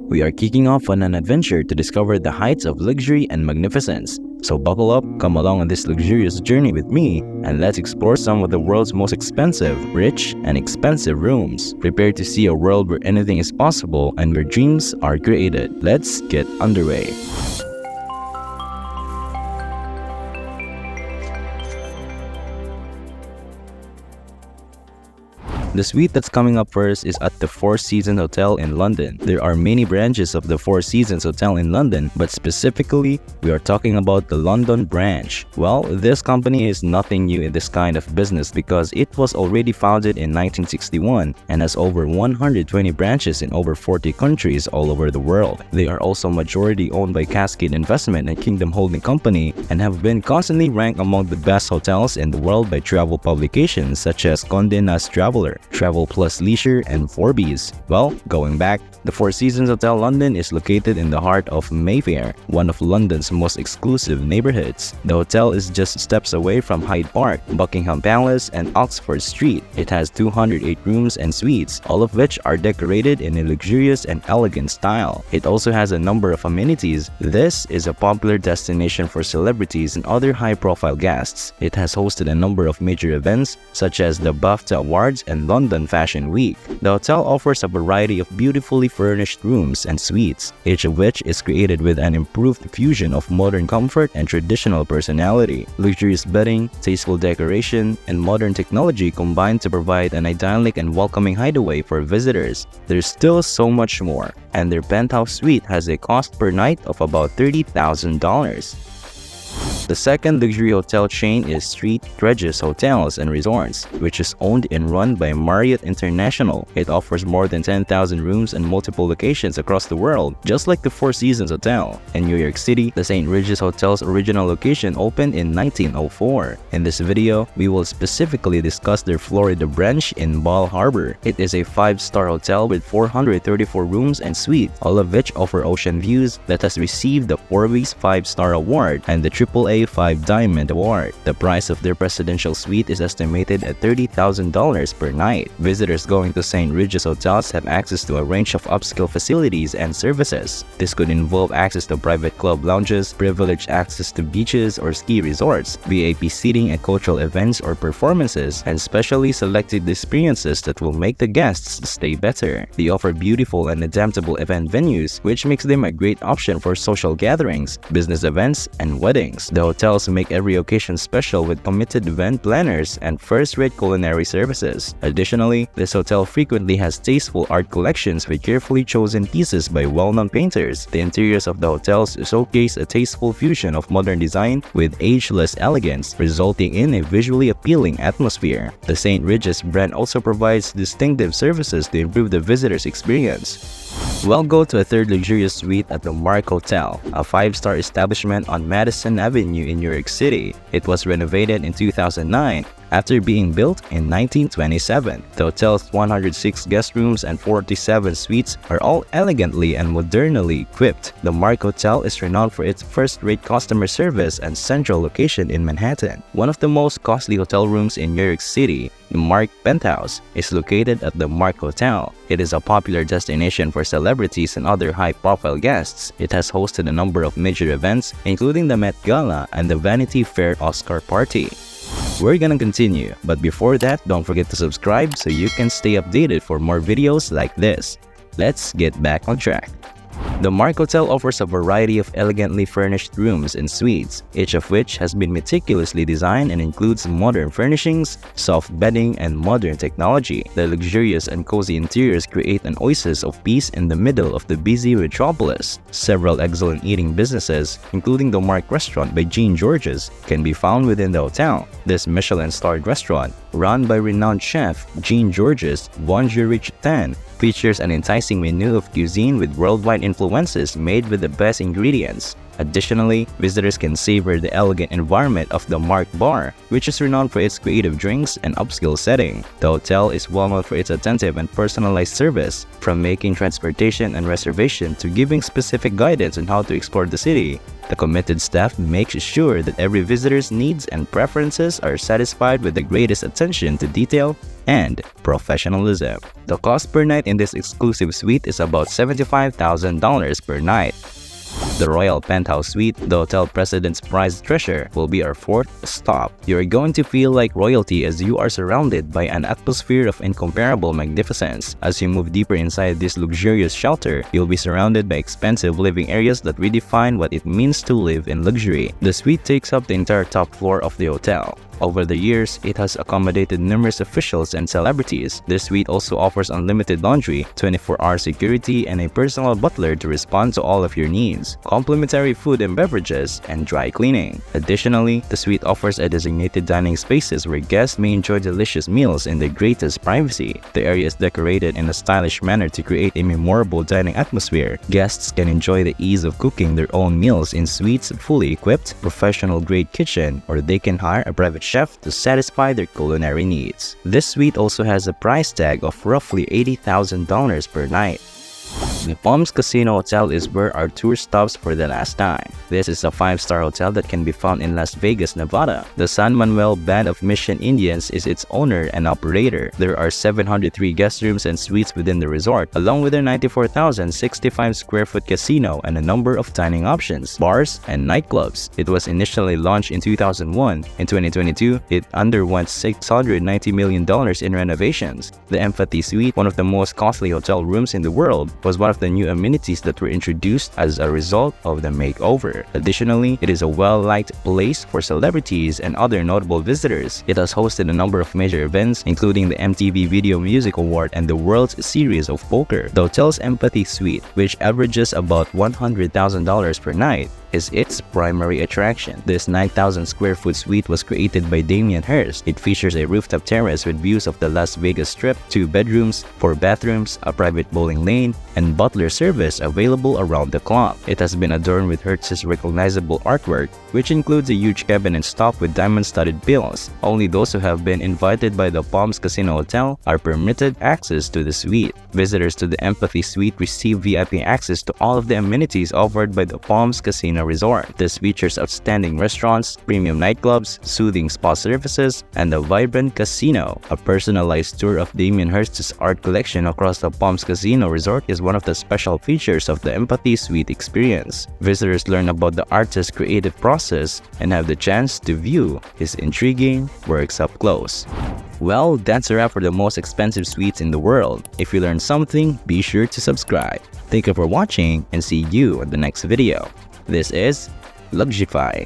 We are kicking off on an adventure to discover the heights of luxury and magnificence. So buckle up, come along on this luxurious journey with me, and let's explore some of the world's most expensive, rich, and expensive rooms. Prepare to see a world where anything is possible and where dreams are created. Let's get underway. The suite that's coming up first is at the Four Seasons Hotel in London. There are many branches of the Four Seasons Hotel in London, but specifically, we are talking about the London branch. Well, this company is nothing new in this kind of business because it was already founded in 1961 and has over 120 branches in over 40 countries all over the world. They are also majority owned by Cascade Investment and Kingdom Holding Company and have been constantly ranked among the best hotels in the world by travel publications such as Condé Nast Traveler, Travel Plus Leisure, and Forbes. Well, going back, the Four Seasons Hotel London is located in the heart of Mayfair, one of London's most exclusive neighborhoods. The hotel is just steps away from Hyde Park, Buckingham Palace, and Oxford Street. It has 208 rooms and suites, all of which are decorated in a luxurious and elegant style. It also has a number of amenities. This is a popular destination for celebrities and other high-profile guests. It has hosted a number of major events such as the BAFTA Awards and London Fashion Week. The hotel offers a variety of beautifully furnished rooms and suites, each of which is created with an improved fusion of modern comfort and traditional personality. Luxurious bedding, tasteful decoration, and modern technology combine to provide an idyllic and welcoming hideaway for visitors. There's still so much more, and their penthouse suite has a cost per night of about $30,000. The second luxury hotel chain is Street Regis Hotels and Resorts, which is owned and run by Marriott International. It offers more than 10,000 rooms and multiple locations across the world, just like the Four Seasons Hotel. In New York City, the St. Regis Hotel's original location opened in 1904. In this video, we will specifically discuss their Florida branch in Bal Harbour. It is a 5-star hotel with 434 rooms and suites, all of which offer ocean views, that has received the Forbes 5-star award and the AAA 5 Diamond Award. The price of their presidential suite is estimated at $30,000 per night. Visitors going to St. Regis Hotels have access to a range of upscale facilities and services. This could involve access to private club lounges, privileged access to beaches or ski resorts, VIP seating at cultural events or performances, and specially selected experiences that will make the guests stay better. They offer beautiful and adaptable event venues, which makes them a great option for social gatherings, business events, and weddings. The hotels make every occasion special with committed event planners and first-rate culinary services. Additionally, this hotel frequently has tasteful art collections with carefully chosen pieces by well-known painters. The interiors of the hotels showcase a tasteful fusion of modern design with ageless elegance, resulting in a visually appealing atmosphere. The St. Regis brand also provides distinctive services to improve the visitor's experience. Well, go to a third luxurious suite at the Mark Hotel, a 5-star establishment on Madison Avenue in New York City. It was renovated in 2009 after being built in 1927. The hotel's 106 guest rooms and 47 suites are all elegantly and modernly equipped. The Mark Hotel is renowned for its first-rate customer service and central location in Manhattan. One of the most costly hotel rooms in New York City, the Mark Penthouse, is located at the Mark Hotel. It is a popular destination for celebrities and other high-profile guests. It has hosted a number of major events, including the Met Gala and the Vanity Fair Oscar Party. We're gonna continue, but before that, don't forget to subscribe so you can stay updated for more videos like this. Let's get back on track. The Mark Hotel offers a variety of elegantly furnished rooms and suites, each of which has been meticulously designed and includes modern furnishings, soft bedding, and modern technology. The luxurious and cozy interiors create an oasis of peace in the middle of the busy metropolis. Several excellent eating businesses, including the Mark Restaurant by Jean Georges, can be found within the hotel. This Michelin-starred restaurant, run by renowned chef Jean Georges Bonjour-Tan, features an enticing menu of cuisine with worldwide influences made with the best ingredients. Additionally, visitors can savor the elegant environment of the Mark Bar, which is renowned for its creative drinks and upscale setting. The hotel is well known for its attentive and personalized service, from making transportation and reservation to giving specific guidance on how to explore the city. The committed staff makes sure that every visitor's needs and preferences are satisfied with the greatest attention to detail and professionalism. The cost per night in this exclusive suite is about $75,000 per night. The Royal Penthouse Suite, the hotel president's prized treasure, will be our fourth stop. You are going to feel like royalty as you are surrounded by an atmosphere of incomparable magnificence. As you move deeper inside this luxurious shelter, you'll be surrounded by expensive living areas that redefine what it means to live in luxury. The suite takes up the entire top floor of the hotel. Over the years, it has accommodated numerous officials and celebrities. This suite also offers unlimited laundry, 24-hour security, and a personal butler to respond to all of your needs, complimentary food and beverages, and dry cleaning. Additionally, the suite offers a designated dining spaces where guests may enjoy delicious meals in the greatest privacy. The area is decorated in a stylish manner to create a memorable dining atmosphere. Guests can enjoy the ease of cooking their own meals in suites fully equipped, professional-grade kitchen, or they can hire a private chef to satisfy their culinary needs. This suite also has a price tag of roughly $80,000 per night. The Palms Casino Hotel is where our tour stops for the last time. This is a 5-star hotel that can be found in Las Vegas, Nevada. The San Manuel Band of Mission Indians is its owner and operator. There are 703 guest rooms and suites within the resort, along with their 94,065 square foot casino and a number of dining options, bars, and nightclubs. It was initially launched in 2001. In 2022, it underwent $690 million in renovations. The Empathy Suite, one of the most costly hotel rooms in the world, was one of the new amenities that were introduced as a result of the makeover. Additionally, it is a well-liked place for celebrities and other notable visitors. It has hosted a number of major events, including the MTV Video Music Award and the World Series of Poker. The hotel's Empathy Suite, which averages about $100,000 per night, is its primary attraction. This 9,000 square foot suite was created by Damien Hirst. It features a rooftop terrace with views of the Las Vegas Strip, 2 bedrooms, 4 bathrooms, a private bowling lane, and butler service available around the clock. It has been adorned with Hirst's recognizable artwork, which includes a huge cabinet topped with diamond-studded pills. Only those who have been invited by the Palms Casino Hotel are permitted access to the suite. Visitors to the Empathy Suite receive VIP access to all of the amenities offered by the Palms Casino Resort. This features outstanding restaurants, premium nightclubs, soothing spa services, and a vibrant casino. A personalized tour of Damien Hirst's art collection across the Palms Casino Resort is one of the special features of the Empathy Suite experience. Visitors learn about the artist's creative process and have the chance to view his intriguing works up close. Well, that's a wrap for the most expensive suites in the world. If you learned something, be sure to subscribe. Thank you for watching and see you in the next video. This is Luxify.